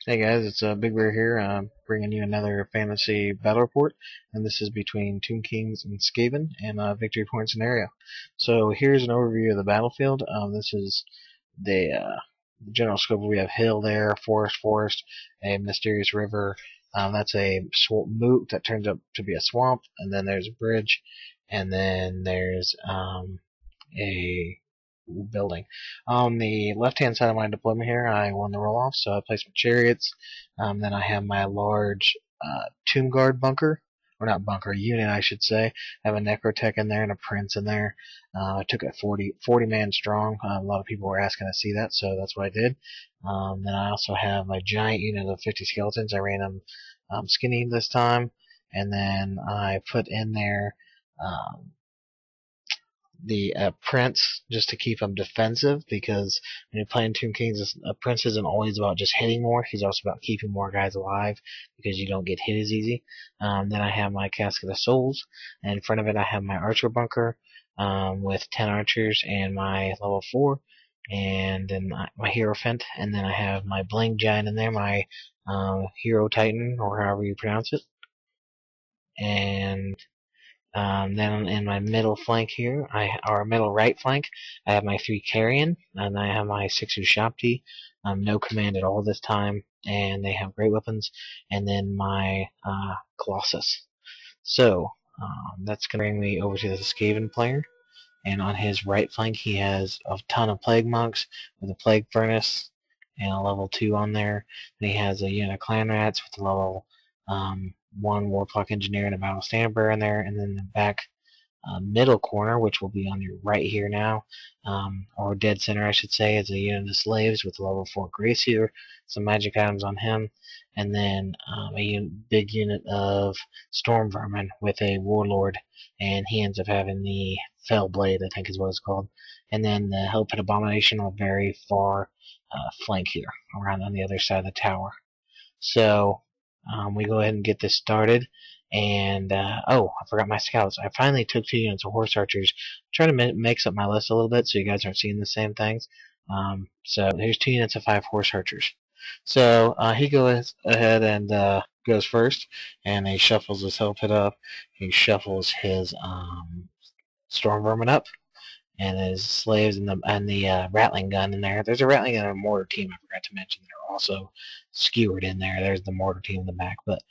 Hey guys, it's Big Bear here, bringing you another fantasy battle report, and this is between Tomb Kings and Skaven and Victory Point scenario. So here's an overview of the battlefield. This is the general scope. We have hill there, forest, a mysterious river. That's a moot that turns up to be a swamp, and then there's a bridge, and then there's a building. On the left-hand side of my deployment here, I won the roll-off, so I placed my chariots. Then I have my large tomb guard bunker, or not bunker, unit I should say. I have a necrotech in there and a prince in there. I took it 40 man strong. A lot of people were asking to see that, so that's what I did. Then I also have a giant unit of 50 skeletons. I ran them skinny this time, and then I put in there um, the prince just to keep him defensive, because when you're playing Tomb Kings, a prince isn't always about just hitting more. He's also about keeping more guys alive because you don't get hit as easy. Then I have my Casket of Souls, and in front of it I have my archer bunker with 10 archers and my level 4, and then my Hierophant, and then I have my Bling Giant in there, my Hero Titan, or however you pronounce it, and then in my middle flank here, or middle right flank, I have my 3 Carrion, and I have my 6 Ushabti. No command at all this time, and they have great weapons, and then my Colossus. So, that's going to bring me over to the Skaven player, and on his right flank he has a ton of Plague Monks with a Plague Furnace and a level 2 on there. And he has a unit of Clan Rats with a level 1 Warclock Engineer and a Battle Standard Bearer in there, and then the back middle corner, which will be on your right here now, or dead center I should say, is a unit of Slaves with a level 4 Gracier, some magic items on him, and then a big unit of Storm Vermin with a Warlord, and he ends up having the Fell Blade, I think is what it's called, and then the Hell Pit Abomination on the very far flank here, around on the other side of the tower. So we go ahead and get this started. And oh, I forgot my scouts. I finally took 2 units of horse archers. I'm trying to mix up my list a little bit so you guys aren't seeing the same things. So here's 2 units of 5 horse archers. So he goes ahead and goes first, and he shuffles his hell pit up. He shuffles his storm vermin up, and his slaves and the rattling gun in there. There's a rattling gun and a mortar team I forgot to mention. They're also skewered in there. There's the mortar team in the back. But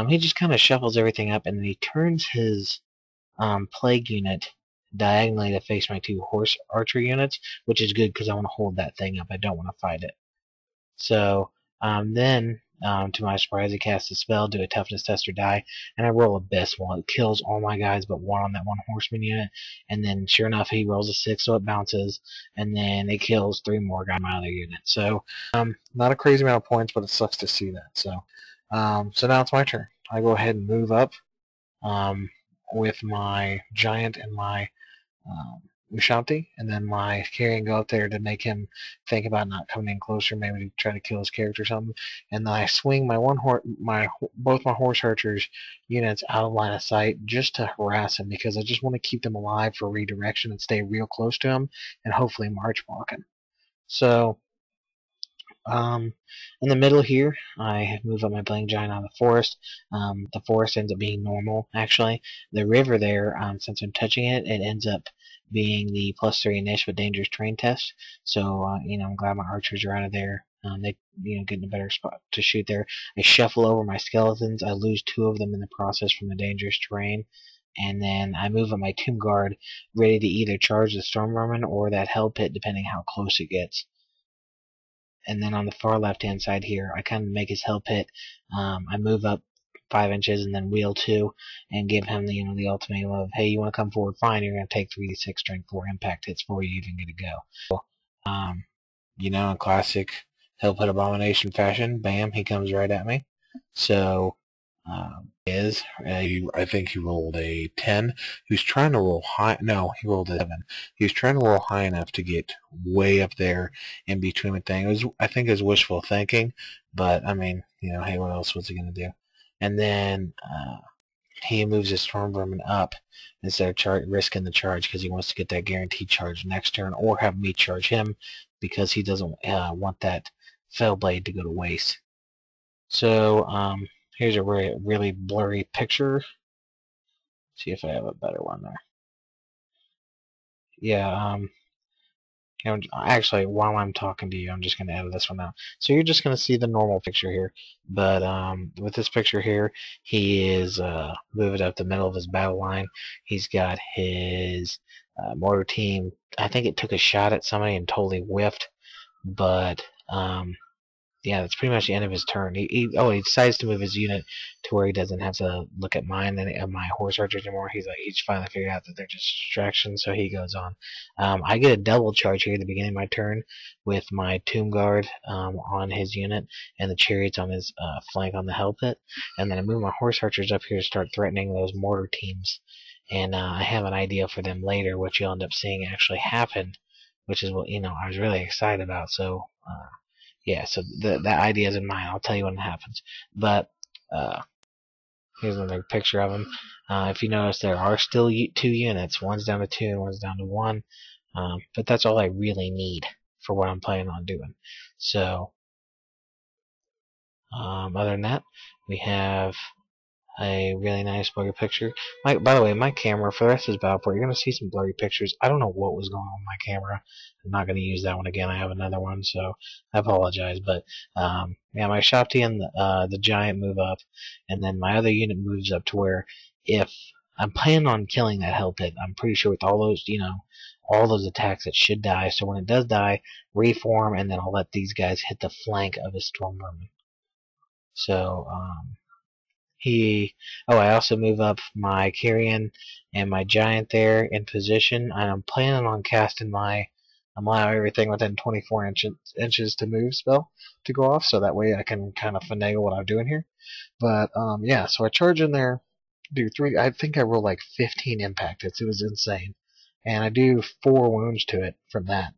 he just kind of shuffles everything up, and then he turns his plague unit diagonally to face my 2 horse archer units, which is good because I want to hold that thing up. I don't want to fight it. So then, to my surprise, he casts a spell, do a toughness test or die, and I roll a best one. It kills all my guys but 1 on that 1 horseman unit, and then sure enough, he rolls a 6, so it bounces, and then it kills 3 more guys in my other unit. So, not a crazy amount of points, but it sucks to see that. So, so now it's my turn. I go ahead and move up with my giant and my Ushabti, and then my carrion go up there to make him think about not coming in closer, maybe to try to kill his character or something. And then I swing my both my horse archers units out of line of sight just to harass him, because I just want to keep them alive for redirection and stay real close to him and hopefully march block him. So in the middle here, I move up my Bling Giant out of the forest. The forest ends up being normal, actually. The river there, since I'm touching it, it ends up being the +3 initiative dangerous terrain test. So, I'm glad my archers are out of there. They, get in a better spot to shoot there. I shuffle over my skeletons. I lose 2 of them in the process from the dangerous terrain. And then I move up my Tomb Guard, ready to either charge the Storm Vermin or that Hell Pit, depending how close it gets. And then on the far left-hand side here, I kind of make his hell pit. I move up 5 inches and then wheel 2 and give him the ultimatum of, hey, you want to come forward? Fine, you're going to take 3d6 strength 4 impact hits before you even get to go. So, in classic hell pit abomination fashion, bam, he comes right at me. So I think he rolled a 10. He was trying to roll high. No, he rolled a 7. He was trying to roll high enough to get way up there in between the thing. I think it was wishful thinking, but I mean, hey, what else was he going to do? And then he moves his storm vermin up instead of risking the charge, because he wants to get that guaranteed charge next turn, or have me charge him because he doesn't want that fell blade to go to waste. So here's a really blurry picture. See if I have a better one there. Yeah. Actually, while I'm talking to you, I'm just going to edit this one out. So you're just going to see the normal picture here. But with this picture here, he is moving up the middle of his battle line. He's got his mortar team. I think it took a shot at somebody and totally whiffed. But yeah, that's pretty much the end of his turn. He decides to move his unit to where he doesn't have to look at my horse archers anymore. He's finally figured out that they're just distractions, so he goes on. I get a double charge here at the beginning of my turn with my tomb guard on his unit and the chariots on his flank on the hell pit, and then I move my horse archers up here to start threatening those mortar teams. And I have an idea for them later, which you'll end up seeing actually happen, which is what I was really excited about. So. Yeah, so that idea is in mind. I'll tell you when it happens. But here's another picture of him. If you notice, there are still 2 units. One's down to 2 and one's down to 1. But that's all I really need for what I'm planning on doing. So, other than that, we have a really nice blurry picture. By the way, my camera, for the rest of this battle report, you're going to see some blurry pictures. I don't know what was going on with my camera. I'm not going to use that one again. I have another one, so I apologize. But yeah, my Shopti and the giant move up, and then my other unit moves up to where if I'm planning on killing that hell pit, I'm pretty sure with all those, all those attacks, it should die. So when it does die, reform, and then I'll let these guys hit the flank of his storm vermin. So, I also move up my carrion and my giant there in position, and I'm planning on casting my allow everything within 24 inches to move spell to go off, so that way I can kind of finagle what I'm doing here. But yeah, so I charge in there, do 3. I think I roll like 15 impact hits. It was insane, and I do 4 wounds to it from that,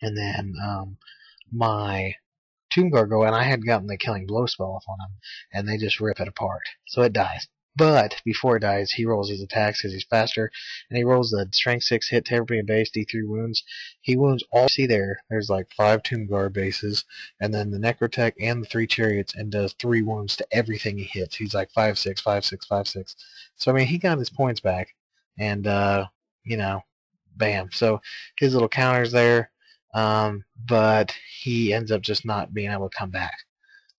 and then my Tomb Guard go, and I had gotten the killing blow spell off on him, and they just rip it apart. So it dies. But before it dies, he rolls his attacks because he's faster, and he rolls the strength 6 hit to everybody in base, D3 wounds. He wounds all. See there's like 5 Tomb Guard bases, and then the Necrotech and the 3 chariots, and does 3 wounds to everything he hits. He's like 5/6, 5/6, 5/6. So I mean, he got his points back, and bam. So his little counters there. But he ends up just not being able to come back.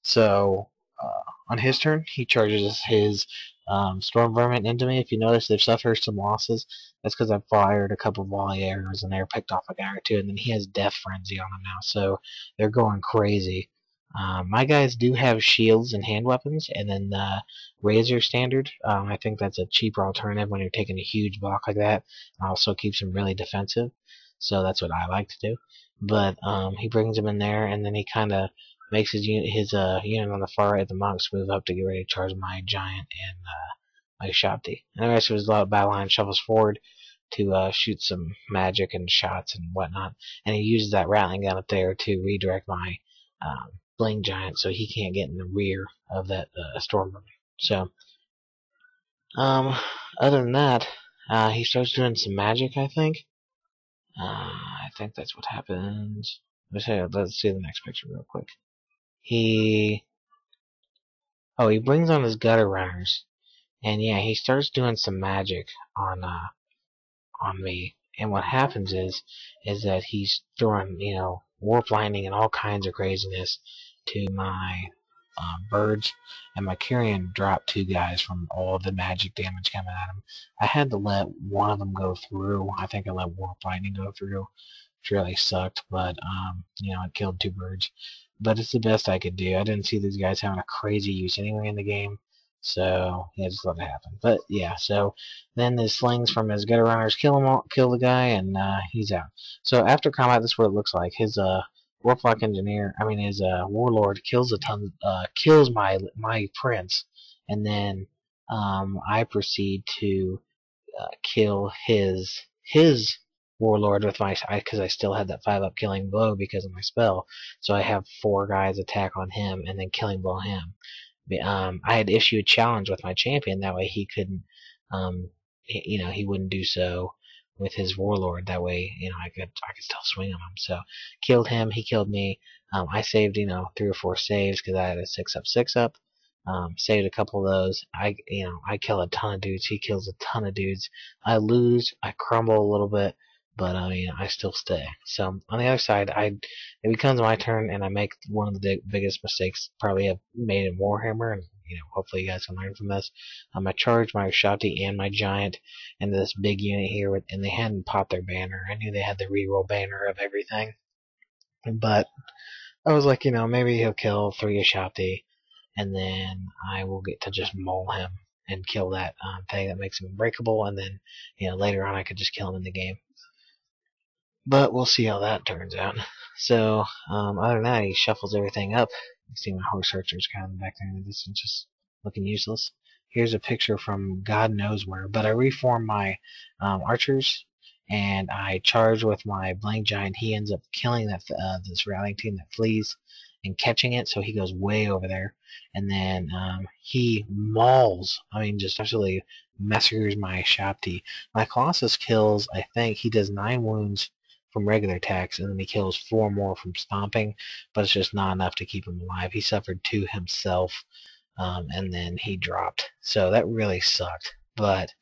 So on his turn, he charges his storm vermin into me. If you notice, they've suffered some losses. That's because I fired a couple volley arrows and they picked off a guy or 2, and then he has death frenzy on him now, so they're going crazy. My guys do have shields and hand weapons, and then the razor standard. I think that's a cheaper alternative when you're taking a huge block like that. It also keeps him really defensive, so that's what I like to do. But he brings him in there, and then he kind of makes his unit on the far right, the monks, move up to get ready to charge my giant and my Shopti. And the rest of his battle line shuffles forward to shoot some magic and shots and whatnot. And he uses that rattling gun up there to redirect my bling giant so he can't get in the rear of that storm vermin. So, other than that, he starts doing some magic, I think. I think that's what happens. Let's see the next picture real quick. He brings on his gutter runners, and yeah, he starts doing some magic on me. And what happens is that he's throwing warp lightning and all kinds of craziness to my birds, and my carrion dropped 2 guys from all the magic damage coming at him. I had to let one of them go through. I think I let warp lightning go through, which really sucked, but it killed 2 birds. But it's the best I could do. I didn't see these guys having a crazy use anyway in the game, so yeah, just let it happen. But yeah, so then the slings from his gutter runners kill the guy, and he's out. So after combat, this is what it looks like. His Warlock Engineer, his Warlord kills kills my prince, and then I proceed to kill his Warlord with because I still had that 5-up killing blow because of my spell. So I have 4 guys attack on him and then killing blow him. I had issued a challenge with my champion, that way he couldn't, he wouldn't do so with his warlord. That way, I could still swing on him. So killed him. He killed me. I saved 3 or 4 saves because I had a 6-up 6-up. Saved a couple of those. I kill a ton of dudes. He kills a ton of dudes. I lose. I crumble a little bit, but I still stay. So on the other side, it becomes my turn, and I make one of the biggest mistakes probably I've made in Warhammer, and hopefully you guys can learn from this. I charged my Shouty and my Giant into this big unit here, and they hadn't popped their banner. I knew they had the reroll banner of everything, but I was like, maybe he'll kill 3 of Shouty, and then I will get to just maul him and kill that thing that makes him unbreakable, and then later on I could just kill him in the game. But we'll see how that turns out. So other than that, he shuffles everything up. You see my horse archers kind of back there in the distance, just looking useless. Here's a picture from God knows where, but I reform my archers, and I charge with my blank giant. He ends up killing that this rallying team that flees and catching it, so he goes way over there. And then he mauls, just absolutely massacres my Shopti. My Colossus kills, I think, he does 9 wounds from regular attacks, and then he kills 4 more from stomping, but it's just not enough to keep him alive. He suffered 2 himself, and then he dropped. So that really sucked, but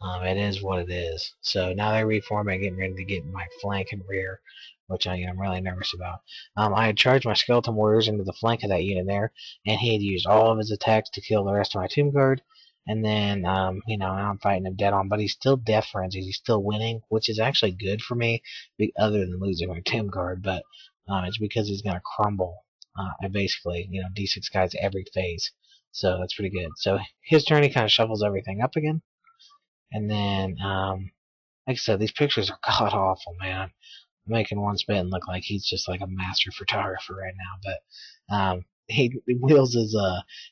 it is what it is. So now they're reforming, getting ready to get my flank and rear, which I'm really nervous about. I had charged my skeleton warriors into the flank of that unit there, and he had used all of his attacks to kill the rest of my tomb guard. And then, now I'm fighting him dead on, but he's still death frenzied. He's still winning, which is actually good for me, other than losing my tomb guard. But it's because he's going to crumble, basically, D6 guys every phase. So that's pretty good. So his turn, he kind of shuffles everything up again. And then, like I said, these pictures are god awful, man. I'm making one spin look like he's just like a master photographer right now. But he wheels his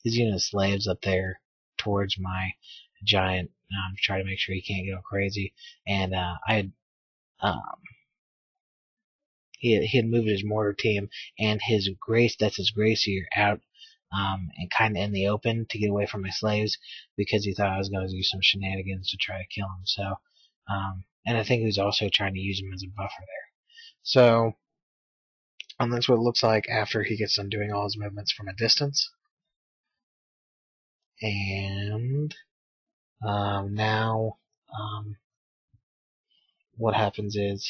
unit of slaves up there towards my giant, to try to make sure he can't get all crazy. And he had moved his mortar team and his Gracier out and kind of in the open to get away from my slaves, because he thought I was going to do some shenanigans to try to kill him. So, and I think he was also trying to use him as a buffer there. So, that's what it looks like after he gets done doing all his movements from a distance. And now what happens is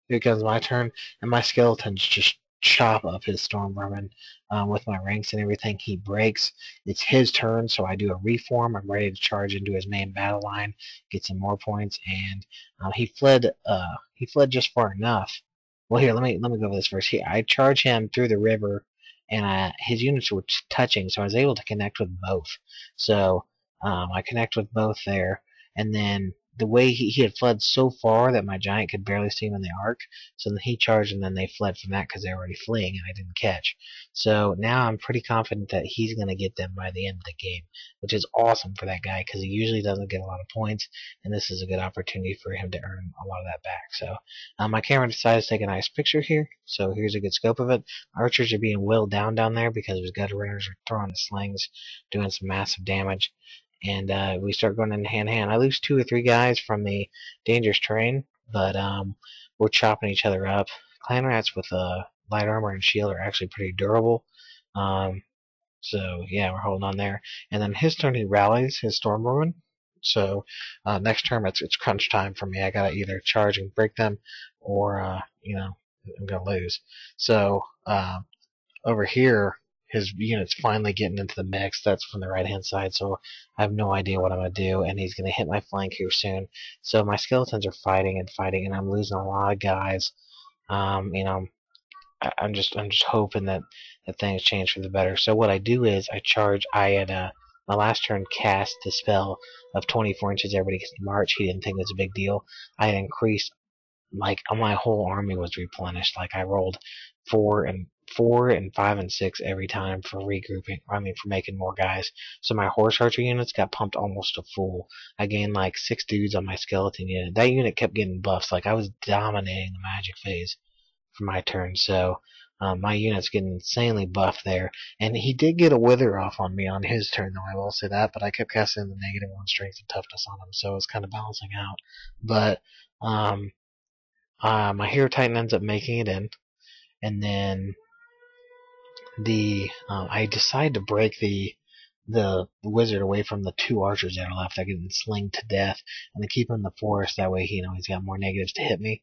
it comes my turn, and my skeletons just chop up his storm vermin with my ranks and everything. He breaks. It's his turn, so I do a reform. I'm ready to charge into his main battle line, get some more points, and he fled. He fled just far enough. Well, here, let me go over this first. I charge him through the river, and his units were touching, so I was able to connect with both. So I connect with both there, and then the way he had fled so far that my giant could barely see him in the arc, so then he charged, and then they fled from that because they were already fleeing, and I didn't catch. So now I'm pretty confident that he's going to get them by the end of the game, which is awesome for that guy because he usually doesn't get a lot of points, and this is a good opportunity for him to earn a lot of that back. So my camera decided to take a nice picture here, so here's a good scope of it. Archers are being whittled down there because his gutter runners are throwing the slings, doing some massive damage. And we start going in hand-to-hand. I lose 2 or 3 guys from the dangerous terrain, but we're chopping each other up. Clan rats with light armor and shield are actually pretty durable. So yeah, we're holding on there. And then his turn, he rallies his storm vermin. So next turn, it's crunch time for me. I gotta either charge and break them, or I'm gonna lose. So over here, his unit's finally getting into the mix. That's from the right-hand side, so I have no idea what I'm going to do, and he's going to hit my flank here soon. So my skeletons are fighting, and I'm losing a lot of guys. I'm just hoping that things change for the better. So what I do is I charge. I had my last turn cast the spell of 24 inches. Everybody gets to march. He didn't think it was a big deal. I had increased, like, my whole army was replenished. Like, I rolled 4 and 5 and 6 every time for regrouping. For making more guys. So my horse archer units got pumped almost to full. I gained like 6 dudes on my skeleton unit. That unit kept getting buffs. Like, I was dominating the magic phase for my turn. So My unit's getting insanely buffed there, and he did get a wither off on me on his turn, though I will say that. But I kept casting the -1 strength and toughness on him, so it was kind of balancing out. But my hero titan ends up making it in, and then I decide to break the wizard away from the 2 archers that are left. I get him slinged to death, and I keep him in the forest. That way, he's got more negatives to hit me.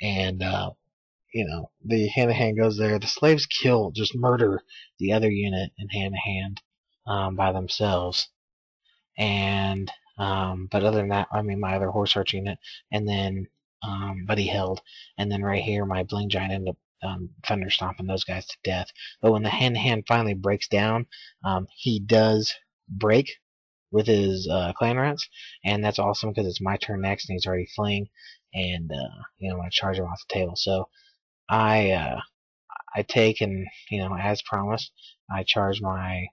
And the hand-to-hand goes there. The slaves just murder the other unit in hand-to-hand by themselves. And but other than that, I mean my other horse archer unit, and then but he held. And then right here, my bling giant ended up thunder stomping those guys to death. But when the hand-to-hand finally breaks down, he does break with his clan rats, and that's awesome because it's my turn next, and he's already fleeing, and I'm gonna charge him off the table. So I take, and as promised, I charge my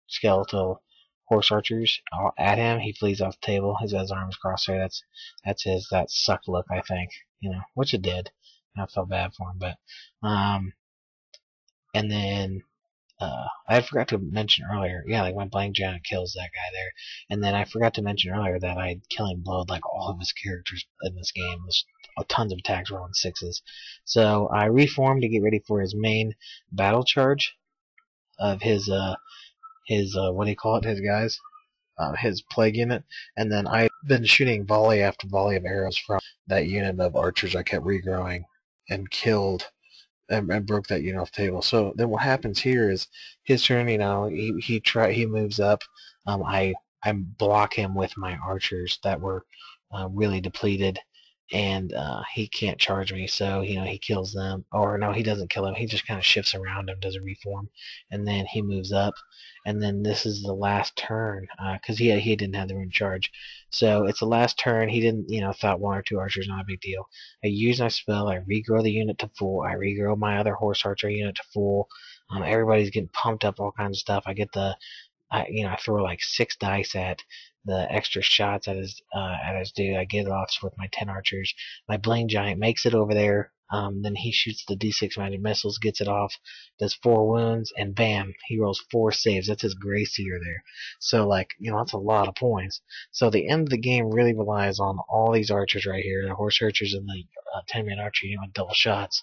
skeletal horse archers at him. He flees off the table. He's got his arms crossed there. That sucked look, I think. Which it did. I felt bad for him, but and then I forgot to mention earlier, like my blank giant kills that guy there, and then I forgot to mention earlier that I had killing blowed like all of his characters in this game. There's tons of attacks rolling 6s. So I reformed to get ready for his main battle charge of his what do you call it, his guys, his plague unit, and then I've been shooting volley after volley of arrows from that unit of archers I kept regrowing and killed and broke that unit off the table. So then what happens here is his turn, he moves up. I block him with my archers that were really depleted, and he can't charge me, so he kills them. Or no, he doesn't kill them. He just kind of shifts around him, does a reform, and then he moves up. And then this is the last turn because he didn't have the rune charge, so it's the last turn. He didn't thought 1 or 2 archers, not a big deal. I use my spell. I regrow the unit to full. I regrow my other horse archer unit to full. Everybody's getting pumped up, all kinds of stuff. I get I throw like 6 dice at the extra shots at his dude. I get it off with my 10 archers. My bling giant makes it over there. Then he shoots the D6 magic missiles, gets it off, does 4 wounds, and bam, he rolls 4 saves. That's his grace seer there. So that's a lot of points. So the end of the game really relies on all these archers right here, the horse archers and the 10-man archer unit with double shots.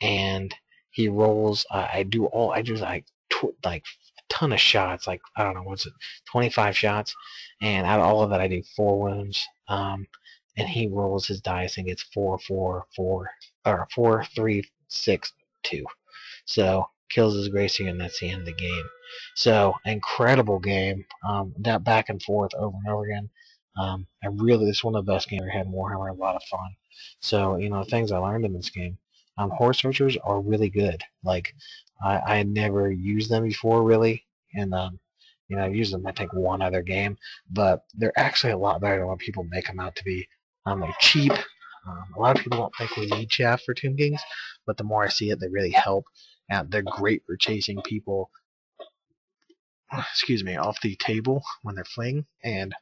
And he rolls. I do like a ton of shots, like I don't know, what's it, 25 shots, and out of all of that I do 4 wounds. And he rolls his dice and gets 4, 4, 4, or 4, 3, 6, 2. So kills his Gracie, and that's the end of the game. So incredible game. That back and forth over and over again. This is one of the best games I had in Warhammer. A lot of fun. So things I learned in this game. Horse archers are really good. Like I had never used them before really, and I've used them I think one other game, but they're actually a lot better than what people make them out to be. They're cheap. A lot of people don't think we need chaff for Tomb Kings, but the more I see it, they really help. And they're great for chasing people, off the table when they're fleeing. And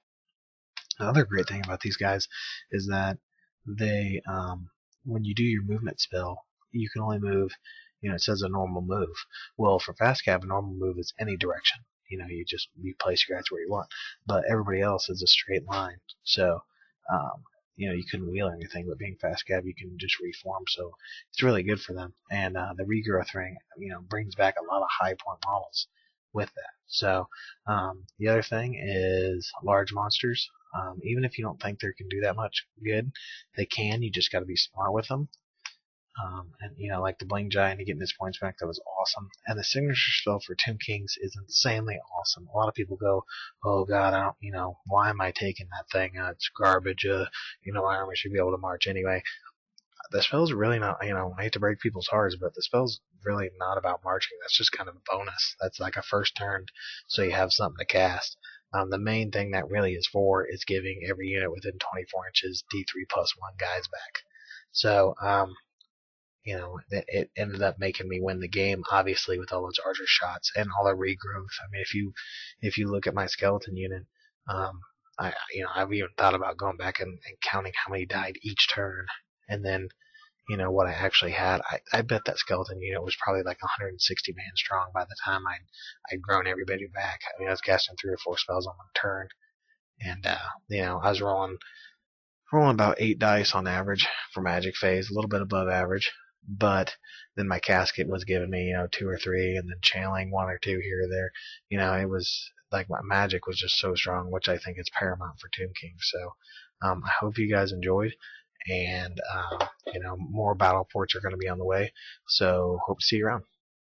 another great thing about these guys is that they, when you do your movement spell, you can only move, it says a normal move. Well, for fast cab, a normal move is any direction. You place your guys where you want, but everybody else is a straight line. So, you couldn't wheel or anything, but being fast cab, you can just reform. So it's really good for them. And the regrowth ring, brings back a lot of high point models with that. So the other thing is large monsters. Even if you don't think they can do that much good, they can. You just got to be smart with them. And like the Bling Giant, getting his points back, that was awesome. And the signature spell for Tomb Kings is insanely awesome. A lot of people go, "Oh God, I don't, why am I taking that thing? It's garbage. My army should be able to march anyway." The spell's really not, I hate to break people's hearts, but the spell's really not about marching. That's just kind of a bonus. That's like a first turn, so you have something to cast. The main thing that really is for is giving every unit within 24 inches D3+1 guys back. So, it ended up making me win the game, obviously, with all those archer shots and all the regrowth. I mean, if you look at my skeleton unit, I've even thought about going back and counting how many died each turn, and then, you know, what I actually had. I bet that skeleton unit was probably like 160 man strong by the time I'd grown everybody back. I mean, I was casting 3 or 4 spells on one turn, and you know, I was rolling about 8 dice on average for magic phase, a little bit above average. But then my casket was giving me, you know, 2 or 3, and then channeling 1 or 2 here or there. You know, it was like my magic was just so strong, which I think is paramount for Tomb King. So I hope you guys enjoyed, and you know, more battle ports are going to be on the way. So hope to see you around.